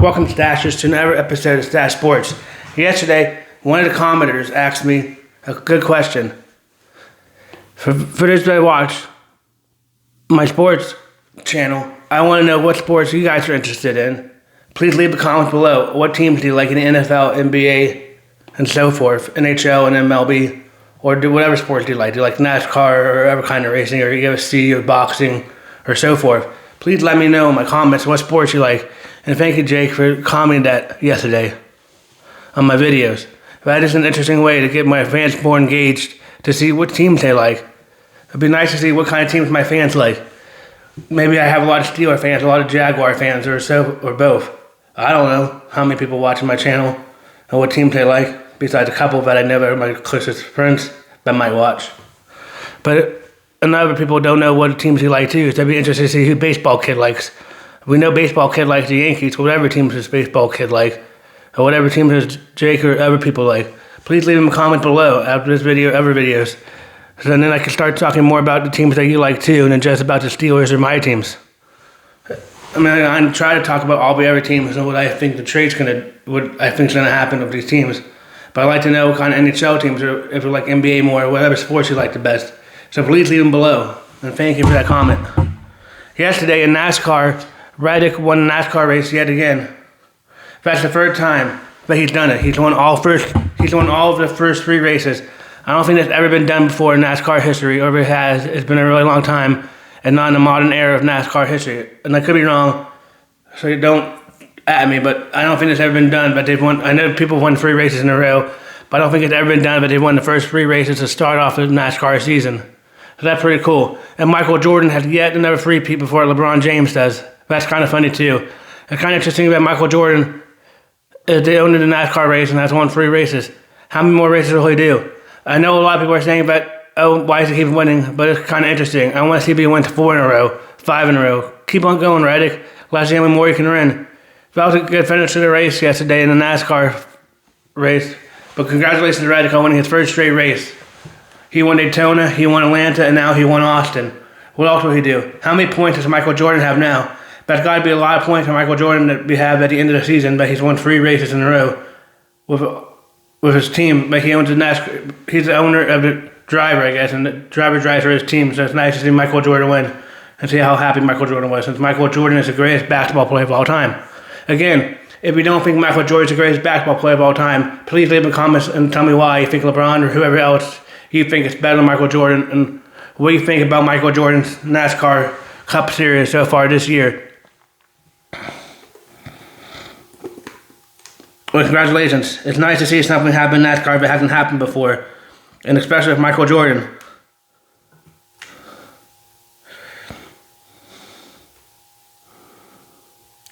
Welcome, Stache, to another episode of Stache Sports. Yesterday, one of the commenters asked me a good question. For those that watch my sports channel, I want to know what sports you guys are interested in. Please leave a comment below. What teams do you like in the NFL, NBA, and so forth, NHL and MLB, or do whatever sports do you like? Do you like Nascar or every kind of racing, or UFC or boxing, or so forth? Please let me know in my comments what sports you like. And thank you, Jake, for commenting that yesterday on my videos. That is an interesting way to get my fans more engaged to see what teams they like. It'd be nice to see what kind of teams my fans like. Maybe I have a lot of Steeler fans, a lot of Jaguar fans, or both. I don't know how many people watching my channel and what teams they like, besides a couple that I never, my closest friends, that might watch. But other people don't know what teams you like too, so they'd be interested to see who baseball kid likes. We know baseball kid likes the Yankees, whatever teams this baseball kid like, or whatever team does Jake or other people like. Please leave them a comment below after this video, other videos. So then I can start talking more about the teams that you like too, and then just about the Steelers or my teams. I mean, I try to talk about all the other teams and what I think the trade's what I think's gonna happen with these teams. But I'd like to know what kind of NHL teams, or if you like NBA more, or whatever sports you like the best. So please leave them below, and thank you for that comment. Yesterday in NASCAR, Reddick won the NASCAR race yet again. That's the third time that he's done it. He's won all of the first three races. I don't think that's ever been done before in NASCAR history, or if it has, it's been a really long time, and not in the modern era of NASCAR history. And I could be wrong, so you don't at me, but I don't think it's ever been done. But they've won. I know people won 3 races in a row, but I don't think it's ever been done. But they've won the first 3 races to start off the NASCAR season. So that's pretty cool. And Michael Jordan has yet another repeat before LeBron James does. That's kind of funny too. It's kind of interesting about Michael Jordan is they owned the NASCAR race and has won 3 races. How many more races will he do? I know a lot of people are saying that, oh, why is he keep winning? But it's kind of interesting. I want to see if he wins 4 in a row, 5 in a row. Keep on going, Reddick. Let's see how many more you can win. That was a good finish to the race yesterday in the NASCAR race. But congratulations to Reddick on winning his first straight race. He won Daytona, he won Atlanta, and now he won Austin. What else will he do? How many points does Michael Jordan have now? That's got to be a lot of points for Michael Jordan that we have at the end of the season, but he's won 3 races in a row with his team. But he owns the NASCAR. He's the owner of the driver, I guess, and the driver drives for his team. So it's nice to see Michael Jordan win and see how happy Michael Jordan was, since Michael Jordan is the greatest basketball player of all time. Again, if you don't think Michael Jordan is the greatest basketball player of all time, please leave in comments and tell me why you think LeBron or whoever else you think is better than Michael Jordan, and what you think about Michael Jordan's NASCAR Cup Series so far this year. Well, congratulations. It's nice to see something happen in NASCAR that hasn't happened before, and especially with Michael Jordan.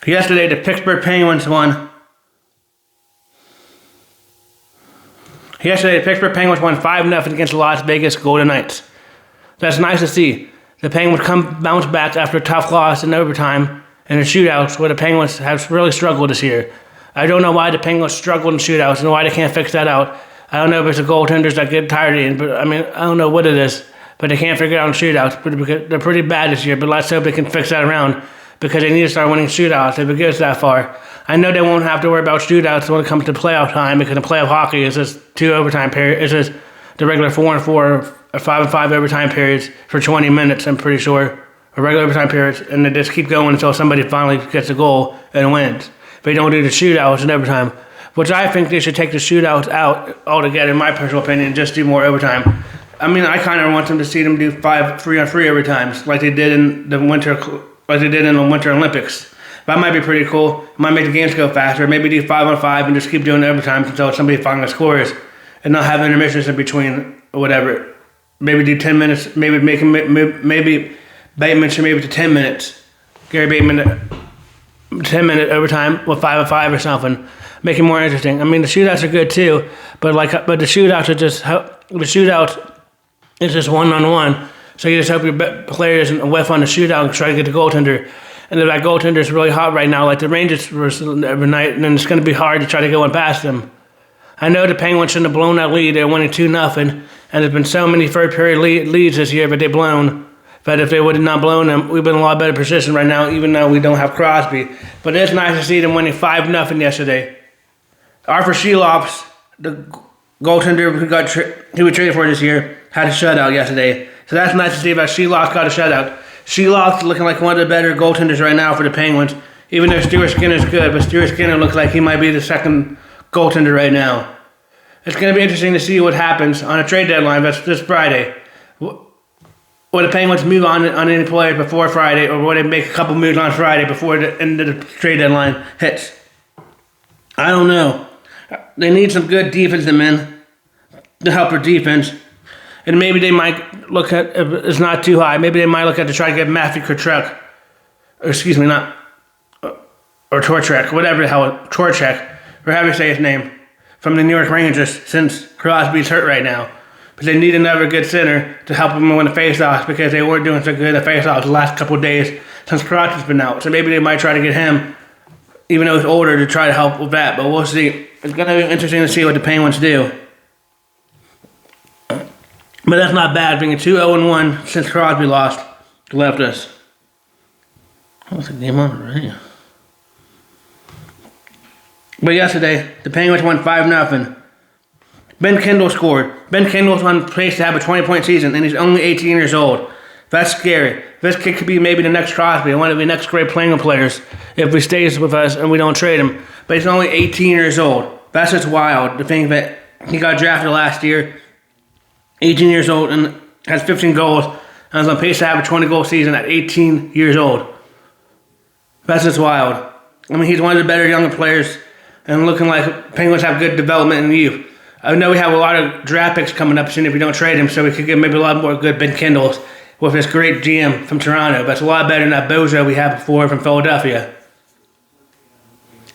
Yesterday, the Pittsburgh Penguins won. Yesterday, the Pittsburgh Penguins won 5-0 against the Las Vegas Golden Knights. That's nice to see. The Penguins bounce back after a tough loss in overtime and in shootouts, where the Penguins have really struggled this year. I don't know why the Penguins struggled in shootouts and why they can't fix that out. I don't know if it's the goaltenders that get tired of it, but I mean, I don't know what it is, but they can't figure it out in shootouts. But they're pretty bad this year, but let's hope they can fix that around, because they need to start winning shootouts if it gets that far. I know they won't have to worry about shootouts when it comes to playoff time, because in playoff hockey is just 2 overtime periods. It's just the regular 4-4 or 5-5 overtime periods for 20 minutes, I'm pretty sure, or regular overtime periods, and they just keep going until somebody finally gets a goal and wins. They don't do the shootouts in overtime, which I think they should take the shootouts out altogether, in my personal opinion, and just do more overtime. I mean, I kind of want them to see them do 5 3-on-3 overtimes, like they did in the Winter Olympics. That might be pretty cool. It might make the games go faster. Maybe do 5-on-5 and just keep doing overtime until somebody finally scores, and not have intermissions in between or whatever. Maybe do 10 minutes. Maybe Bateman should maybe to 10 minutes. Gary Bateman 10-minute overtime with 5-on-5 or something. Make it more interesting. I mean, the shootouts are good too, but the shootouts is just 1-on-1. So you just hope your player isn't a whiff on the shootout and try to get the goaltender. And if that goaltender is really hot right now, like the Rangers were every night, then it's going to be hard to try to go in past them. I know the Penguins shouldn't have blown that lead. They're winning 2-0, and there's been so many third period leads this year that they've blown. But if they would have not blown them, we've been in a lot better position right now, even though we don't have Crosby. But it's nice to see them winning 5-0 yesterday. Arthur Shelops, the goaltender who we traded for this year, had a shutout yesterday. So that's nice to see about Shelops got a shutout. Shelops looking like one of the better goaltenders right now for the Penguins, even though Stuart Skinner's good, but Stuart Skinner looks like he might be the second goaltender right now. It's going to be interesting to see what happens on a trade deadline. That's this Friday. Will the Penguins move on any players before Friday, or will they make a couple moves on Friday before the end of the trade deadline hits? I don't know. They need some good defensive men to help their defense. And maybe they might look at, if it's not too high, maybe they might look at to try to get Matthew Tkachuk. Or excuse me, not, or Torchek, whatever the hell, Torchek, or however you say his name, from the New York Rangers, since Crosby's hurt right now. But they need another good center to help them win the faceoffs because they weren't doing so good in the faceoffs the last couple of days since Crosby's been out. So maybe they might try to get him, even though he's older, to try to help with that. But we'll see. It's going to be interesting to see what the Penguins do. But that's not bad, being a 2-0-1 since Crosby left us. What's the game on already? But yesterday, the Penguins won 5-0. Ben Kendall scored. Ben Kendall's on pace to have a 20-point season, and he's only 18 years old. That's scary. This kid could be maybe the next Crosby, one of the next great playing players, if he stays with us and we don't trade him. But he's only 18 years old. That's just wild to think that he got drafted last year, 18 years old, and has 15 goals, and is on pace to have a 20-goal season at 18 years old. That's just wild. I mean, he's one of the better younger players, and looking like Penguins have good development in the youth. I know we have a lot of draft picks coming up soon if we don't trade him, so we could get maybe a lot more good Ben Kendalls with this great GM from Toronto. But it's a lot better than that bozo we had before from Philadelphia.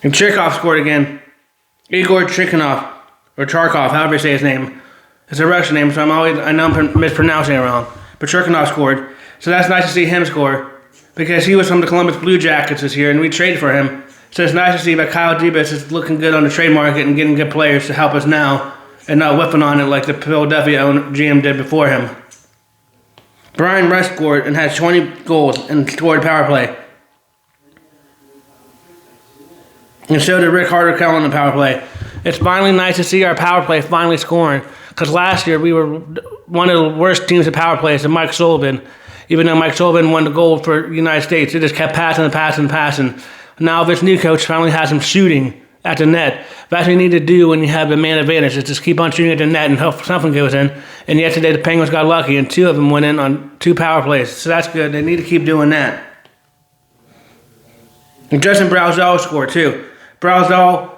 And Chirkov scored again. Igor Chirkov, or Charkov, however you say his name. It's a Russian name, so I know I'm mispronouncing it wrong. But Chirkov scored, so that's nice to see him score because he was from the Columbus Blue Jackets this year, and we traded for him. So it's nice to see that Kyle Dubas is looking good on the trade market and getting good players to help us now and not whipping on it like the Philadelphia GM did before him. Brian Rush scored and had 20 goals and scored power play. And so did Rick Harder-Kell on the power play. It's finally nice to see our power play finally scoring, because last year we were one of the worst teams at power plays, and Mike Sullivan, even though Mike Sullivan won the gold for the United States, it just kept passing. Now this new coach finally has him shooting at the net. That's what you need to do when you have the man advantage, is just keep on shooting at the net and hope something goes in. And yesterday the Penguins got lucky, and 2 of them went in on 2 power plays. So that's good. They need to keep doing that. And Justin Brazeau scored too. Brazeau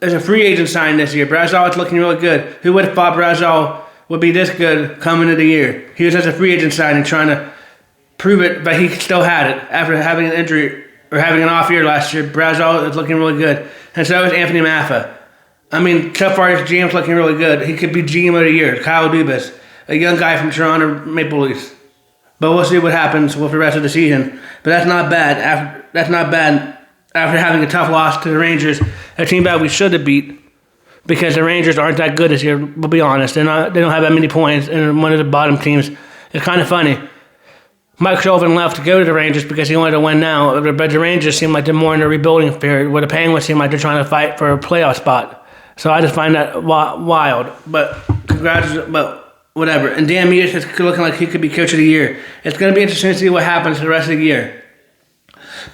is a free agent sign this year. Brazeau is looking really good. Who would have thought Brazeau would be this good coming into the year? He was just a free agent signing, trying to prove it, but he still had it after having an injury or having an off year last year. Brazeau is looking really good. And so is Anthony Maffa. I mean, so far his GM's looking really good. He could be GM of the year. Kyle Dubas, a young guy from Toronto Maple Leafs. But we'll see what happens with the rest of the season. But that's not bad. After having a tough loss to the Rangers, a team that we should have beat, because the Rangers aren't that good this year. We'll be honest. They don't have that many points, and they're one of the bottom teams. It's kind of funny. Mike Sullivan left to go to the Rangers because he wanted to win now, but the Rangers seem like they're more in a rebuilding period, where the Penguins seem like they're trying to fight for a playoff spot. So I just find that wild. But congrats, but whatever. And Dan Mears is looking like he could be coach of the year. It's going to be interesting to see what happens the rest of the year.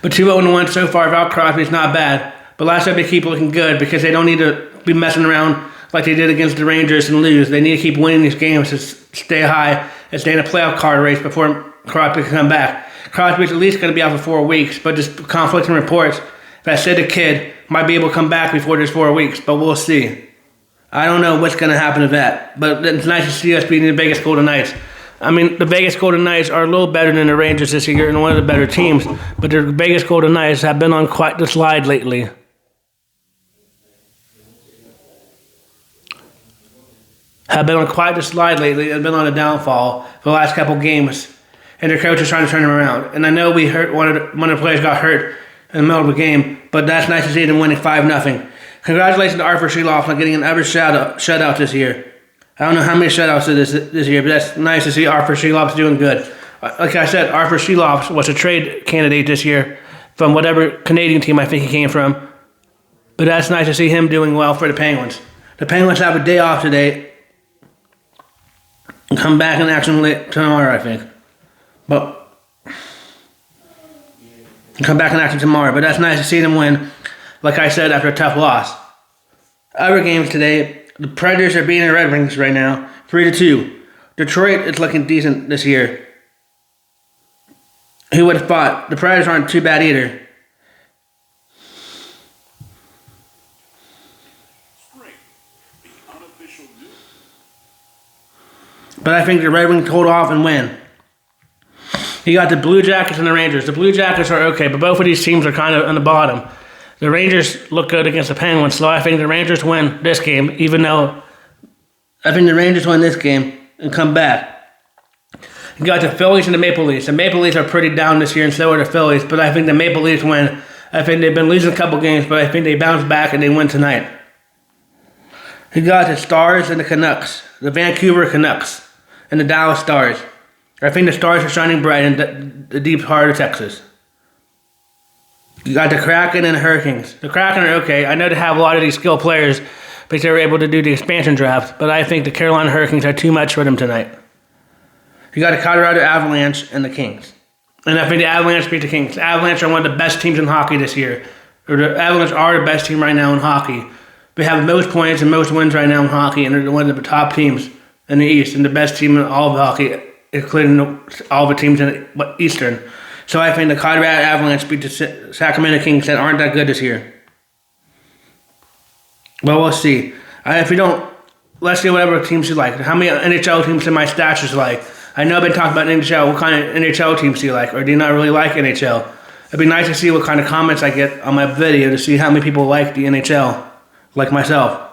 But 2-0-1 so far without Crosby is not bad. But last time they keep looking good because they don't need to be messing around like they did against the Rangers and lose. They need to keep winning these games to stay high and stay in a playoff card race before Crosby can come back. Crosby's at least going to be out for 4 weeks, but just conflicting reports that said the kid might be able to come back before there's 4 weeks, but we'll see. I don't know what's going to happen to that, but it's nice to see us beating the Vegas Golden Knights. I mean, the Vegas Golden Knights are a little better than the Rangers this year and one of the better teams, but the Vegas Golden Knights have been on quite the slide lately. They've been on a downfall for the last couple games, and their coach is trying to turn them around. And I know we hurt one of the players got hurt in the middle of the game, but that's nice to see them winning 5-0. Congratulations to Arthur Sheloff on getting another shutout this year. I don't know how many shutouts it is this year, but that's nice to see Arthur Sheloff's doing good. Like I said, Arthur Sheloff was a trade candidate this year from whatever Canadian team I think he came from. But that's nice to see him doing well for the Penguins. The Penguins have a day off today. Come back in action tomorrow, I think. But come back in action tomorrow. But that's nice to see them win, like I said, after a tough loss. Other games today, the Predators are beating the Red Wings right now, 3-2. Detroit is looking decent this year. Who would have thought? The Predators aren't too bad either. But I think the Red Wings hold off and win. You got the Blue Jackets and the Rangers. The Blue Jackets are okay, but both of these teams are kind of on the bottom. The Rangers look good against the Penguins, so I think the Rangers win this game, even though I think the Rangers win this game and come back. You got the Phillies and the Maple Leafs. The Maple Leafs are pretty down this year, and so are the Phillies, but I think the Maple Leafs win. I think they've been losing a couple games, but I think they bounce back and they win tonight. You got the Stars and the Canucks. The Vancouver Canucks and the Dallas Stars. I think the Stars are shining bright in the deep heart of Texas. You got the Kraken and the Hurricanes. The Kraken are okay. I know they have a lot of these skilled players because they were able to do the expansion draft, but I think the Carolina Hurricanes are too much for them tonight. You got the Colorado Avalanche and the Kings. And I think the Avalanche beat the Kings. The Avalanche are one of the best teams in hockey this year. Or the Avalanche are the best team right now in hockey. They have the most points and most wins right now in hockey, and they're one of the top teams in the East and the best team in all of hockey, including all the teams in the Eastern. So I think the Colorado Avalanche beat the Sacramento Kings that aren't that good this year. Well, we'll see. If we don't, let's see whatever teams you like. How many NHL teams in my Stache like? I know I've been talking about NHL. What kind of NHL teams do you like? Or do you not really like NHL? It'd be nice to see what kind of comments I get on my video to see how many people like the NHL, like myself.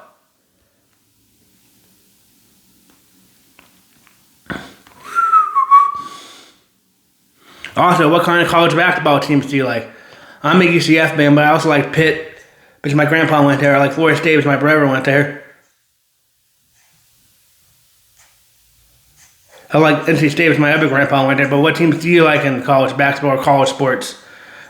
Also, what kind of college basketball teams do you like? I'm a UCF fan, but I also like Pitt because my grandpa went there. I like Florida State because my brother went there. I like NC State because my other grandpa went there. But what teams do you like in college basketball or college sports?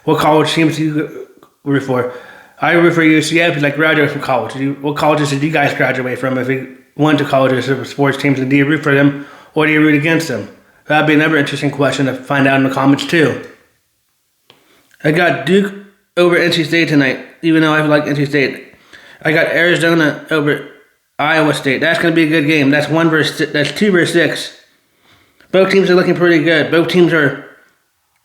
What college teams do you root for? I root for UCF because I graduated from college. What colleges did you guys graduate from? If you went to colleges or sports teams, and do you root for them or do you root against them? That'd be another interesting question to find out in the comments too. I got Duke over NC State tonight, even though I like NC State. I got Arizona over Iowa State. That's going to be a good game. That's 2 versus 6. Both teams are looking pretty good. Both teams are,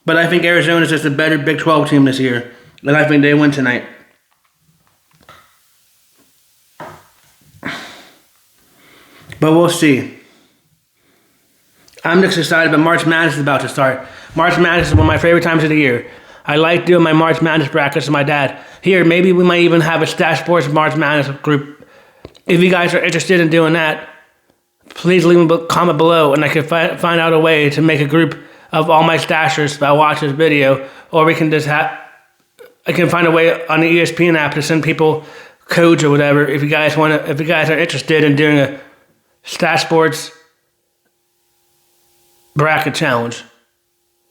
but I think Arizona's just a better Big 12 team this year, and I think they win tonight. But we'll see. I'm just excited, but March Madness is about to start. March Madness is one of my favorite times of the year. I like doing my March Madness brackets with my dad. Here, maybe we might even have a Stache Sports March Madness group. If you guys are interested in doing that, please leave a comment below, and I can find out a way to make a group of all my Stashers that watch this video, or we can just I can find a way on the ESPN app to send people codes or whatever. If you guys are interested in doing a Stache Sports bracket challenge,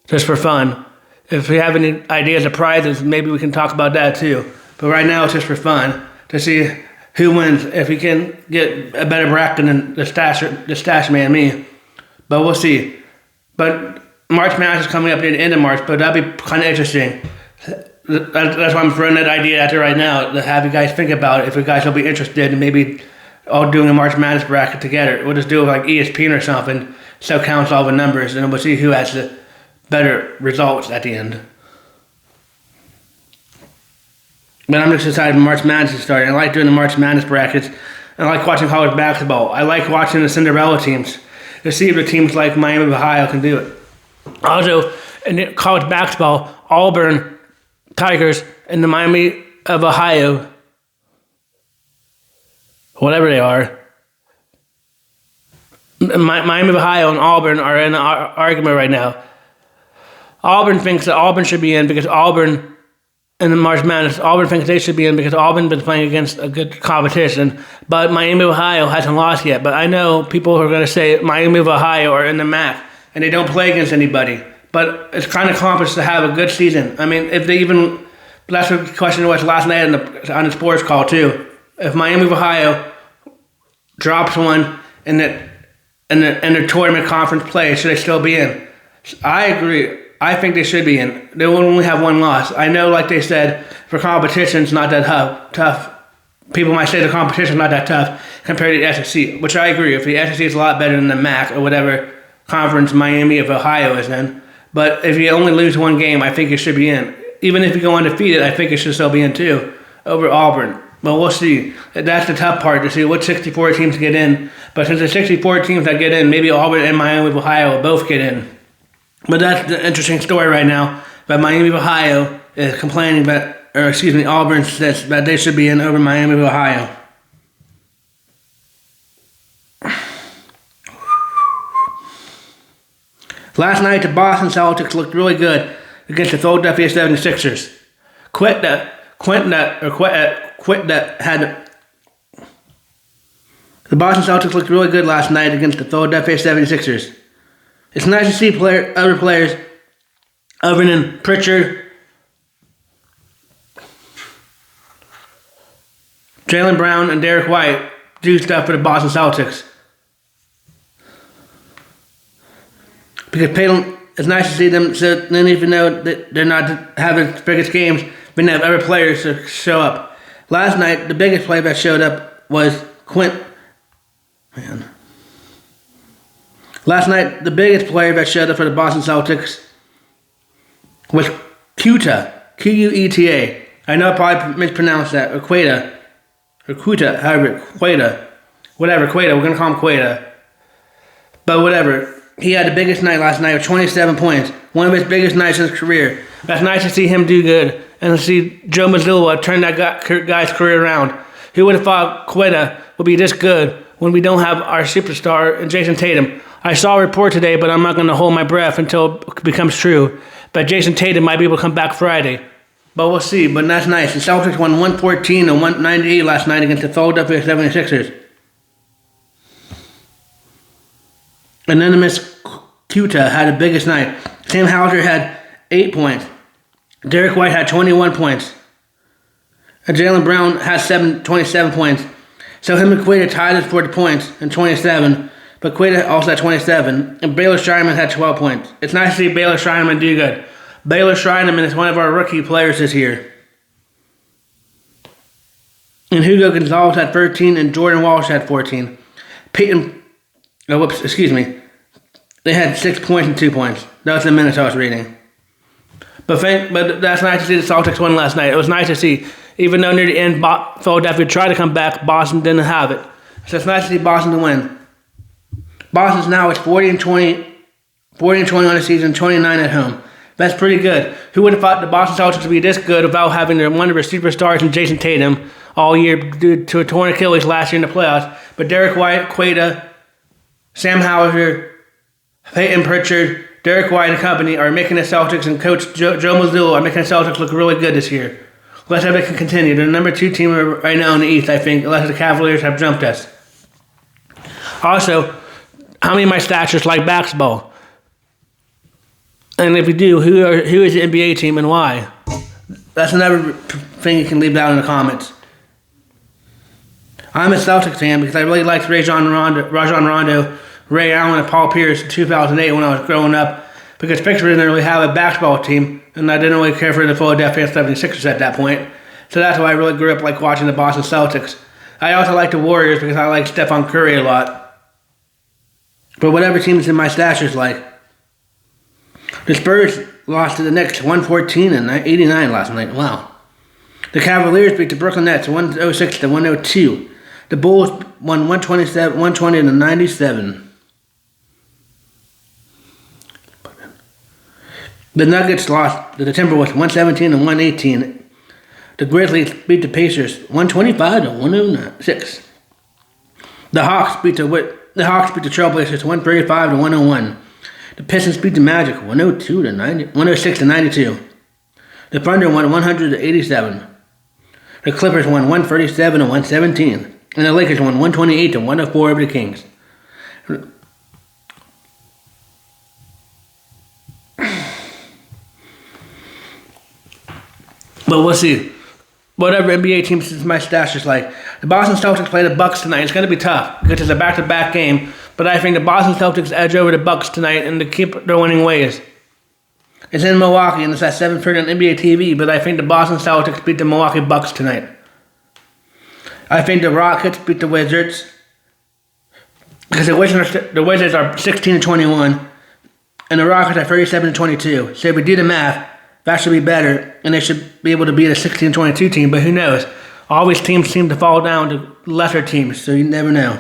just for fun. If we have any ideas of prizes, maybe we can talk about that too. But right now, it's just for fun to see who wins. If we can get a better bracket than the Stache man, me. But we'll see. But March Madness is coming up near the end of March, but that'd be kind of interesting. That's why I'm throwing that idea out there right now to have you guys think about it. If you guys will be interested in maybe all doing a March Madness bracket together, we'll just do it like ESPN or something. So counts all the numbers, and we'll see who has the better results at the end. But I'm just excited March Madness is starting. I like doing the March Madness brackets. I like watching college basketball. I like watching the Cinderella teams to see if the teams like Miami of Ohio can do it. Also, in college basketball, Auburn Tigers and the Miami of Ohio, whatever they are, Miami of Ohio and Auburn are in an argument right now. Auburn thinks that Auburn should be in because Auburn, in the March Madness, Auburn thinks they should be in because Auburn been playing against a good competition. But Miami of Ohio hasn't lost yet. But I know people who are going to say Miami of Ohio are in the MAC and they don't play against anybody. But it's kind of accomplished to have a good season. I mean, if they even, that's what the question was last night on the sports call too. If Miami of Ohio drops one in the tournament conference play, should they still be in? I agree. I think they should be in. They will only have one loss. I know, like they said, for competition, it's not that tough. People might say the competition is not that tough compared to the SEC, which I agree. If the SEC is a lot better than the MAC or whatever conference Miami of Ohio is in. But if you only lose one game, I think you should be in. Even if you go undefeated, I think you should still be in too, over Auburn. But we'll see. That's the tough part, to see what 64 teams get in. But since the 64 teams that get in, maybe Auburn and Miami of Ohio will both get in. But that's the interesting story right now. But Miami of Ohio is complaining Auburn says that they should be in over Miami of Ohio. Last night, the Boston Celtics looked really good against the Philadelphia 76ers. The Boston Celtics looked really good last night against the Philadelphia 76ers. It's nice to see other players other than Pritchard, Jaylen Brown, and Derek White do stuff for the Boston Celtics. Because it's nice to see them, so then even though they're not having the biggest games, but they have other players to show up. Last night, the biggest player that showed up was Last night, the biggest player that showed up for the Boston Celtics was Queta, Q-U-E-T-A. I know I probably mispronounced that, or Queta, whatever, Queta, we're going to call him Queta. But whatever, he had the biggest night last night with 27 points, one of his biggest nights in his career. That's nice to see him do good, and to see Joe Mazzulla turn that guy's career around. Who would have thought Queta would be this good when we don't have our superstar in Jason Tatum? I saw a report today, but I'm not going to hold my breath until it becomes true. But Jason Tatum might be able to come back Friday. But we'll see. But that's nice. The Celtics won 114 and 198 last night against the Philadelphia 76ers. And then the Miss Queta had the biggest night. Sam Hauser had 8 points. Derek White had 21 points. And Jaylen Brown has 27 points. So him and Queta tied us for the points and 27. But Queta also had 27. And Baylor Schreiman had 12 points. It's nice to see Baylor Schreiman do good. Baylor Schreiman is one of our rookie players this year. And Hugo Gonzalez had 13 and Jordan Walsh had 14. They had 6 points and 2 points. That was the minutes I was reading. But that's nice to see the Celtics win last night. It was nice to see. Even though near the end, Philadelphia tried to come back, Boston didn't have it. So it's nice to see Boston to win. Boston's now is 40 and 20 on the season, 29 at home. That's pretty good. Who would have thought the Boston Celtics would be this good without having one of their superstars in Jason Tatum all year due to a torn Achilles last year in the playoffs? But Derek White, Queta, Sam Hauser, Peyton Pritchard, Derek White and company are making the Celtics, and Coach Joe Mazzulla are making the Celtics look really good this year. Let's hope they can continue. They're the number 2 team right now in the East, I think, unless the Cavaliers have jumped us. Also, how many of my Staches like basketball? And if you do, who is the NBA team and why? That's another thing you can leave down in the comments. I'm a Celtics fan because I really liked Rajon Rondo, Ray Allen, and Paul Pierce in 2008 when I was growing up, because Pittsburgh didn't really have a basketball team, and I didn't really care for the Philadelphia 76ers at that point. So that's why I really grew up like watching the Boston Celtics. I also like the Warriors because I like Stephen Curry a lot. But whatever team is in my Staches like. The Spurs lost to the Knicks 114 and 89 last night. Wow. The Cavaliers beat the Brooklyn Nets 106 to 102. The Bulls won 120 to 97. The Nuggets lost to the Timberwolves 117 and 118. The Grizzlies beat the Pacers 125 to 106. The Hawks beat the Trailblazers 135 to 101. The Pistons beat the Magic 106 to 92. The Thunder won 100 to 87. The Clippers won 137 to 117. And the Lakers won 128 to 104 over the Kings. But we'll see. Whatever NBA team since my stash is like. The Boston Celtics play the Bucks tonight. It's going to be tough because it's a back-to-back game. But I think the Boston Celtics edge over the Bucks tonight and to keep their winning ways. It's in Milwaukee and it's at 7:30 on NBA TV. But I think the Boston Celtics beat the Milwaukee Bucks tonight. I think the Rockets beat the Wizards because the Wizards are 16-21 and the Rockets are 37-22. So if we do the math, that should be better, and they should be able to beat a 16-22 team, but who knows? Always teams seem to fall down to lesser teams, so you never know.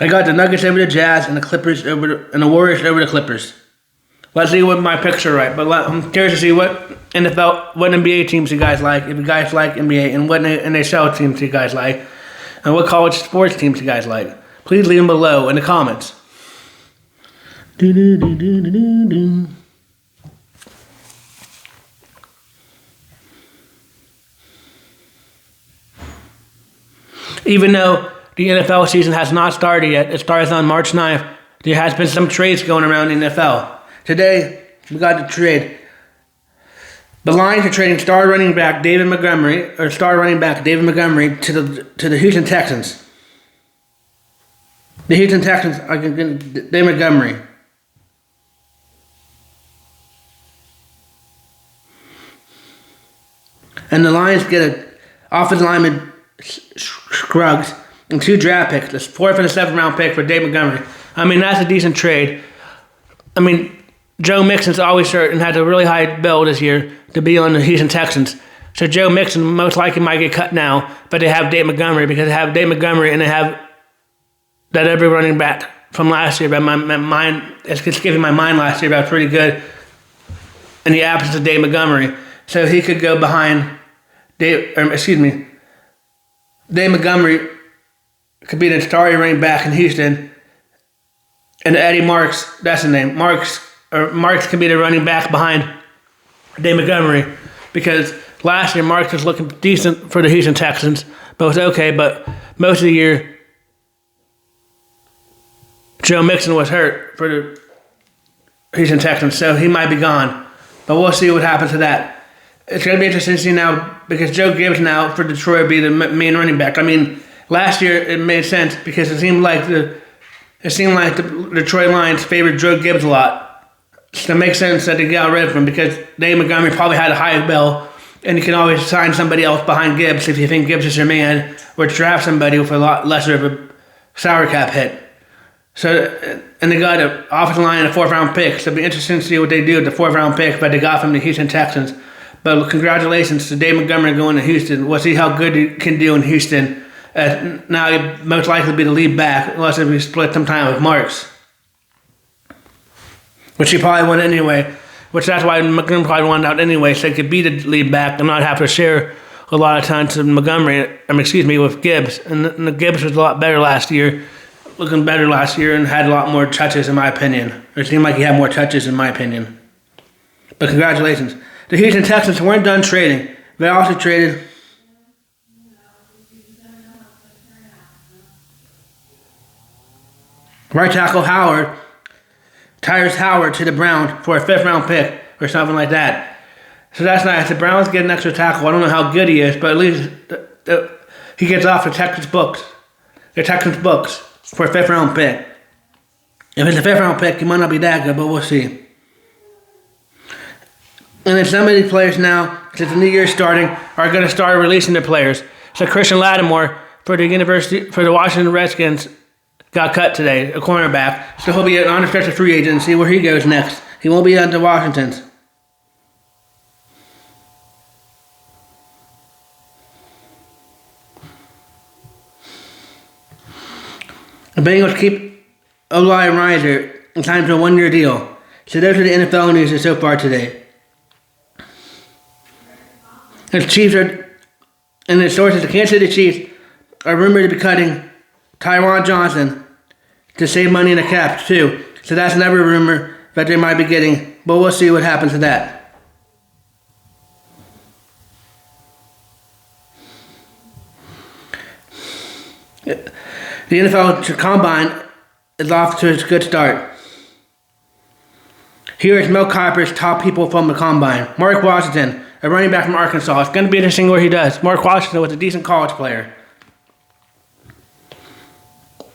I got the Nuggets over the Jazz and the Clippers and the Warriors over the Clippers. Let's see what my picks are right, but I'm curious to see what NBA teams you guys like, if you guys like NBA, and what NHL teams you guys like, and what college sports teams you guys like. Please leave them below in the comments. Even though the NFL season has not started yet, it starts on March 9th, there has been some trades going around in the NFL. Today, we got the trade. The Lions are trading star running back David Montgomery to the Houston Texans. The Houston Texans are going to get David Montgomery. And the Lions get an offensive lineman Scruggs and 2 draft picks, the 4th and the 7th round pick for Dave Montgomery. I mean, that's a decent trade. I mean, Joe Mixon's always hurt and had a really high bill this year to be on the Houston Texans. So Joe Mixon most likely might get cut now, but they have Dave Montgomery because they have Dave Montgomery and they have that every running back from last year. But my mind, it's skipping my mind last year, but was pretty good in the absence of Dave Montgomery. So he could go behind Dave Montgomery could be the starting running back in Houston, and Eddie Marks, that's his name, Marks could be the running back behind Dave Montgomery, because last year Marks was looking decent for the Houston Texans, but was okay, but most of the year Joe Mixon was hurt for the Houston Texans, so he might be gone, but we'll see what happens to that. It's going to be interesting to see now because Joe Gibbs now for Detroit will be the main running back. I mean, last year it made sense because it seemed like the Detroit Lions favored Joe Gibbs a lot. So it makes sense that they got rid of him because Dave Montgomery probably had a high bill, and you can always sign somebody else behind Gibbs if you think Gibbs is your man, or draft somebody with a lot lesser of a salary cap hit. So, and they got an offensive line and a 4th round pick. So it'll be interesting to see what they do with the 4th round pick that they got from the Houston Texans. But congratulations to Dave Montgomery going to Houston. We'll see how good he can do in Houston. Now he'd most likely be the lead back, unless if we split some time with Marks. Which he probably won anyway. Which that's why Montgomery probably won out anyway, so he could be the lead back and not have to share a lot of time to with Gibbs. And the Gibbs was a lot better last year. Looking better last year and had a lot more touches in my opinion. It seemed like he had more touches in my opinion. But congratulations. The Houston Texans weren't done trading. They also traded right tackle Tyrus Howard to the Browns for a 5th round pick or something like that. So that's nice. The Browns get an extra tackle. I don't know how good he is, but at least he gets off the Texans books for a 5th round pick. If it's a 5th round pick, he might not be that good, but we'll see. And then some of these players now, since the new year is starting, are going to start releasing their players. So Christian Lattimore for the Washington Redskins got cut today, a cornerback. So he'll be an unrestricted free agent and see where he goes next. He won't be on to Washington's. The Bengals keep O-line Riser and signed to a 1-year deal. So those are the NFL news so far today. The Chiefs and the sources, the Kansas City Chiefs are rumored to be cutting Tyron Johnson to save money in the cap too. So that's another rumor that they might be getting, but we'll see what happens to that. The NFL Combine is off to a good start. Here is Mel Kiper's top people from the Combine. Mark Washington, a running back from Arkansas. It's going to be interesting what he does. Mark Washington was a decent college player.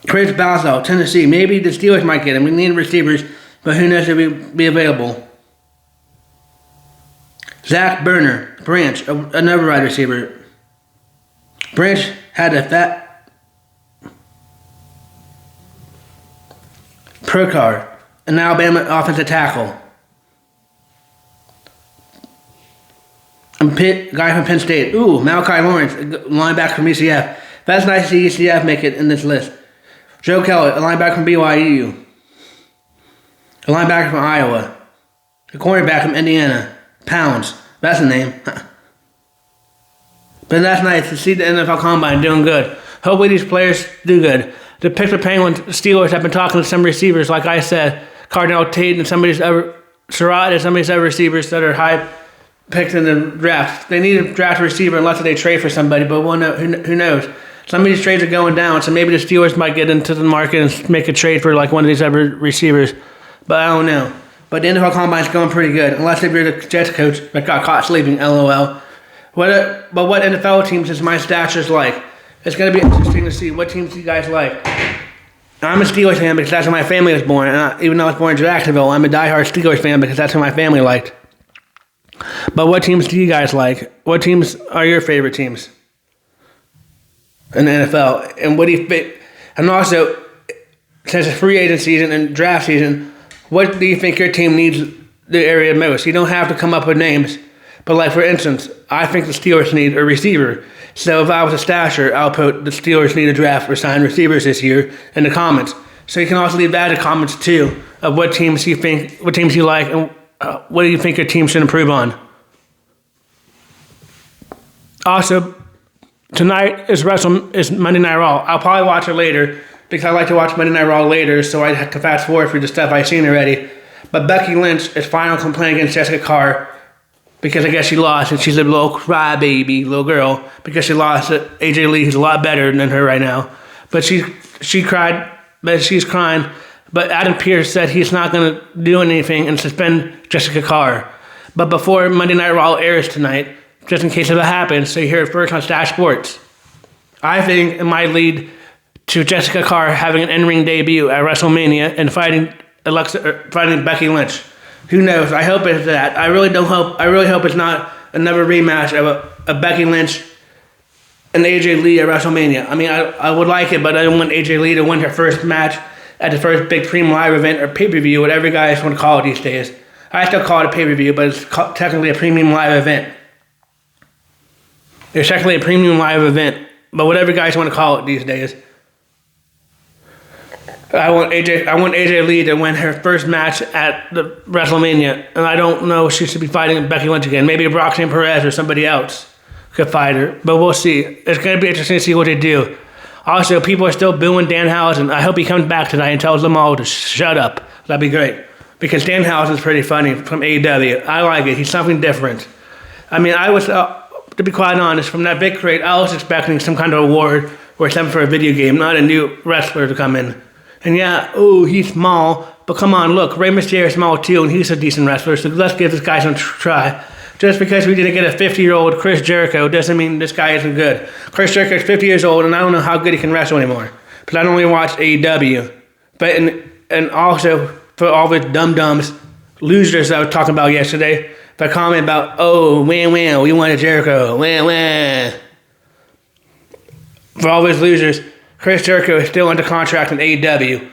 Chris Balzo, Tennessee. Maybe the Steelers might get him. We need receivers, but who knows if he'll be available. Zach Berner, Branch, another wide receiver. Branch had a fat pro card, an Alabama offensive tackle. Guy from Penn State. Ooh, Malachi Lawrence, linebacker from UCF. That's nice to see UCF make it in this list. Joe Kelly, a linebacker from BYU. A linebacker from Iowa. A cornerback from Indiana. Pounds. That's the name. But that's nice to see the NFL Combine doing good. Hopefully these players do good. The Pittsburgh Penguins Steelers have been talking to some receivers, like I said. Cardinal Tate and some of these other receivers that are high picked in the draft. They need to draft a receiver unless they trade for somebody, but who knows? Some of these trades are going down, so maybe the Steelers might get into the market and make a trade for like one of these other receivers. But I don't know. But the NFL Combine is going pretty good, unless if you're the Jets coach that got caught sleeping, LOL. But what NFL teams is my Stache like? It's going to be interesting to see what teams you guys like. I'm a Steelers fan because that's where my family was born. And even though I was born in Jacksonville, I'm a diehard Steelers fan because that's who my family liked. But what teams do you guys like? What teams are your favorite teams in the NFL? And what do you think? And also, since it's free agent season and draft season, what do you think your team needs the area most? You don't have to come up with names. But like, for instance, I think the Steelers need a receiver. So if I was a Stasher, I'll put the Steelers need a draft or sign receivers this year in the comments. So you can also leave that in the comments too, of what teams you like, and what do you think your team should improve on. Also, tonight is Monday Night Raw. I'll probably watch it later because I like to watch Monday Night Raw later, so I can fast forward through the stuff I've seen already. But Becky Lynch is final complaint against Jessica Carr because I guess she lost, and she's a little crybaby little girl because she lost. AJ Lee is a lot better than her right now, but she cried, but she's crying. But Adam Pearce said he's not going to do anything and suspend Jessica Carr. But before Monday Night Raw airs tonight, just in case if it happens, so you hear it first on Stache Sports, I think it might lead to Jessica Carr having an in-ring debut at WrestleMania and fighting Becky Lynch. Who knows? I hope it's that. I really hope it's not another rematch of a Becky Lynch and AJ Lee at WrestleMania. I mean, I would like it, but I don't want AJ Lee to win her first match at the first big premium live event or pay-per-view, whatever you guys want to call it these days. I still call it a pay-per-view, but it's technically a premium live event. It's technically a premium live event, but whatever you guys want to call it these days. I want AJ Lee to win her first match at the WrestleMania, and I don't know if she should be fighting Becky Lynch again. Maybe Roxanne Perez or somebody else could fight her, but we'll see. It's going to be interesting to see what they do. Also, people are still booing Danhausen. I hope he comes back tonight and tells them all to shut up. That'd be great, because Danhausen's pretty funny from AEW. I like it. He's something different. I mean, I was, to be quite honest, from that big crate, I was expecting some kind of award or something for a video game, not a new wrestler to come in. And yeah, he's small, but come on, look, Rey Mysterio is small too, and he's a decent wrestler, so let's give this guy some try. Just because we didn't get a 50-year-old Chris Jericho doesn't mean this guy isn't good. Chris Jericho is 50 years old, and I don't know how good he can wrestle anymore, because I don't really watch AEW. But and also, for all the dum-dums, losers I was talking about yesterday, the comment about, we wanted Jericho, For all those losers, Chris Jericho is still under contract in AEW,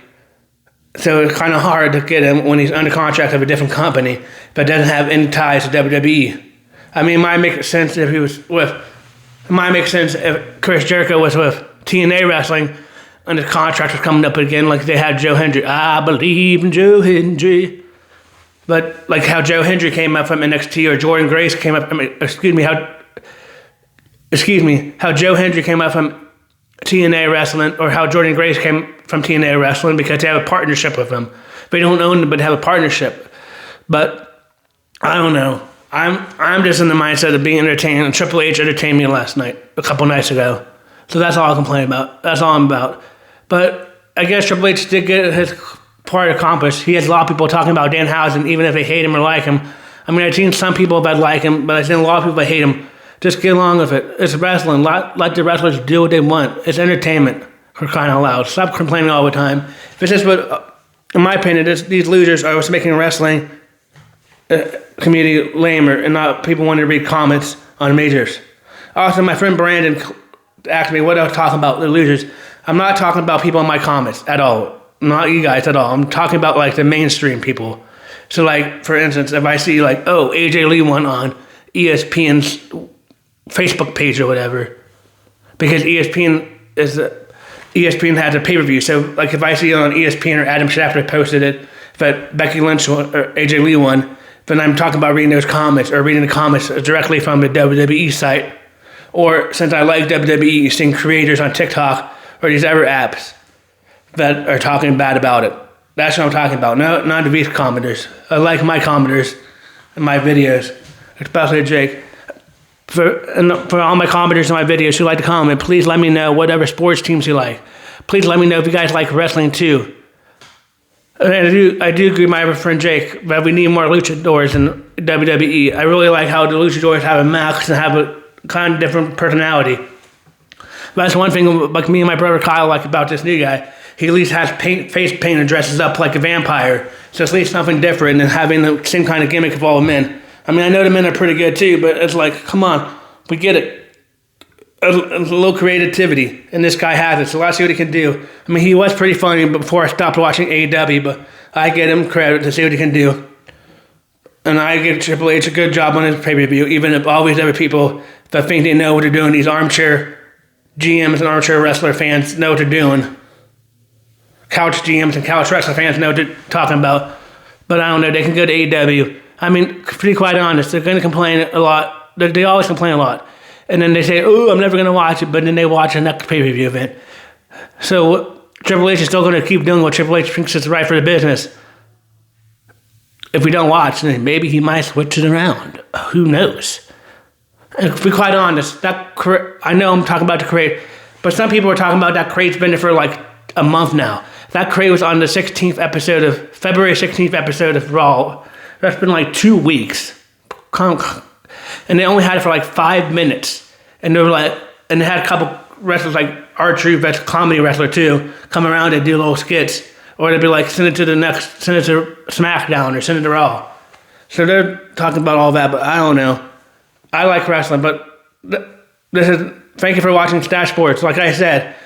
so it's kind of hard to get him when he's under contract of a different company but doesn't have any ties to WWE. I mean, it might make sense if Chris Jericho was with TNA Wrestling and his contract was coming up again, like they had Joe Hendry. I believe in Joe Hendry. But like how Joe Hendry came up from NXT, or Jordan Grace came up. How Joe Hendry came up from TNA Wrestling, or how Jordan Grace came from TNA Wrestling, because they have a partnership with them. They don't own them, but have a partnership. But I don't know. I'm just in the mindset of being entertained, and Triple H entertained me a couple nights ago. So that's all I'll complain about. That's all I'm about. But I guess Triple H did get his part accomplished. He has a lot of people talking about Danhausen, even if they hate him or like him. I mean, I've seen some people that like him, but I've seen a lot of people that hate him. Just get along with it. It's wrestling. Let the wrestlers do what they want. It's entertainment, for crying out loud. Stop complaining all the time. If it's just what, in my opinion, these losers are what's making wrestling community lamer and not people wanting to read comments on majors. Also, my friend Brandon asked me what I was talking about, the losers. I'm not talking about people in my comments at all. Not you guys at all. I'm talking about like the mainstream people. So like, for instance, if I see like, oh, AJ Lee won on ESPN's Facebook page or whatever, because ESPN has a pay-per-view. So like if I see it on ESPN or Adam Schefter posted it, that Becky Lynch or AJ Lee won, then I'm talking about reading those comments or reading the comments directly from the WWE site. Or since I like WWE, seeing creators on TikTok or these other apps that are talking bad about it. That's what I'm talking about. No, not these commenters. I like my commenters and my videos, especially Jake. For all my commenters in my videos who like to comment, please let me know whatever sports teams you like. Please let me know if you guys like wrestling too. And I do agree with my other friend Jake that we need more luchadors in WWE. I really like how the luchadors have a mask and have a kind of different personality. That's one thing like me and my brother Kyle like about this new guy. He at least has face paint and dresses up like a vampire. So it's at least something different than having the same kind of gimmick of all the men. I mean, I know the men are pretty good too, but it's like, come on, we get it. A little creativity, and this guy has it, so let's see what he can do. I mean, he was pretty funny before I stopped watching AEW, but I give him credit to see what he can do. And I give Triple H a good job on his pay-per-view, even if all these other people that think they know what they're doing, these armchair GMs and armchair wrestler fans know what they're doing. Couch GMs and couch wrestler fans know what they're talking about. But I don't know, they can go to AEW. I mean, to be quite honest, they're going to complain a lot. They always complain a lot. And then they say, oh, I'm never going to watch it, but then they watch the next pay-per-view event. So Triple H is still going to keep doing what Triple H thinks is right for the business. If we don't watch, then maybe he might switch it around. Who knows? And to be quite honest, I know I'm talking about the crate, but some people are talking about that crate's been there for like a month now. That crate was on the February 16th episode of Raw. That's been like 2 weeks. And they only had it for like 5 minutes. And they were like, and they had a couple wrestlers like R-Truth, that's a comedy wrestler too, come around and do little skits. Or they'd be like, send it to SmackDown or send it to Raw. So they're talking about all that, but I don't know. I like wrestling, but thank you for watching Stache Sports. Like I said,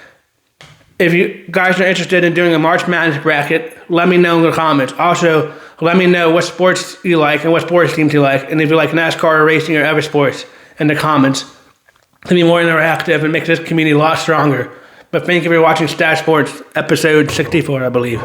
if you guys are interested in doing a March Madness bracket, let me know in the comments. Also, let me know what sports you like and what sports teams you like, and if you like NASCAR or racing or other sports in the comments to be more interactive and make this community a lot stronger. But thank you for watching Stache Sports, episode 64, I believe.